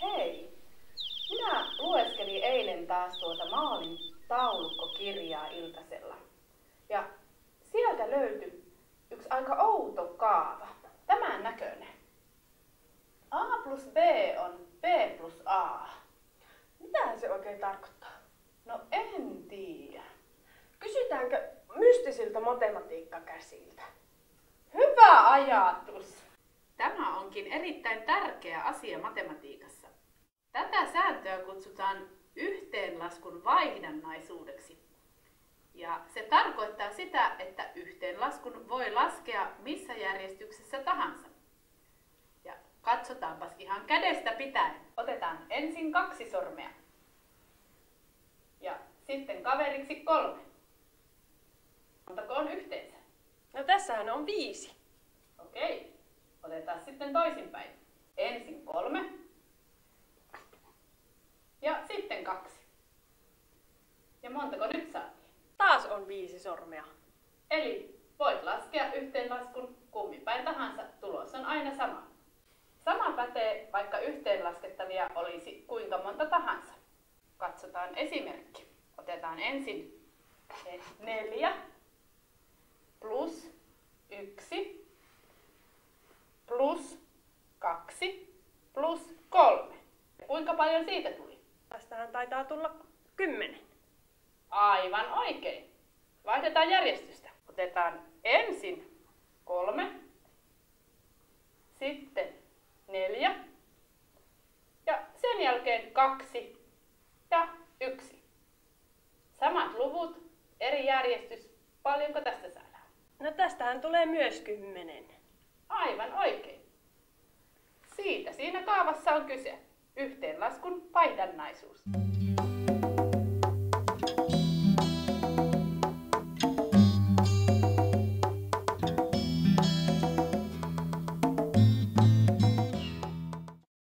Hei! Minä lueskelin eilen taas Maalin taulukkokirjaa iltasella. Ja sieltä löytyi yksi aika outo kaava. Tämän näköinen. A plus B on B plus A. Mitähän se oikein tarkoittaa? No en tiedä. Kysytäänkö mystisiltä matematiikkakäsiltä? Hyvä ajatus! Tämä onkin erittäin tärkeä asia matematiikassa. Tätä sääntöä kutsutaan yhteenlaskun vaihdannaisuudeksi. Ja se tarkoittaa sitä, että yhteenlaskun voi laskea missä järjestyksessä tahansa. Ja katsotaanpas ihan kädestä pitäen. Otetaan ensin 2 sormea. Ja sitten kaveriksi 3. Montako on yhteensä? No tässähän on 5. Okei. Otetaan sitten toisinpäin. Ensin 3. Ja sitten 2. Ja montako nyt saatiin? Taas on 5 sormea. Eli voit laskea yhteenlaskun kummin päin tahansa, tulos on aina sama. Sama pätee, vaikka yhteenlaskettavia olisi kuinka monta tahansa. Katsotaan esimerkki. Otetaan ensin 4 plus 1 plus 2 plus 3. Kuinka paljon siitä tuli? Tästähän taitaa tulla 10. Aivan oikein. Vaihdetaan järjestystä. Otetaan ensin 3, sitten 4 ja sen jälkeen 2 ja 1. Samat luvut, eri järjestys. Paljonko tästä saadaan? No tästähän tulee myös 10. Aivan oikein. Siitä siinä kaavassa on kyse. Yhteenlaskun vaihdannaisuus.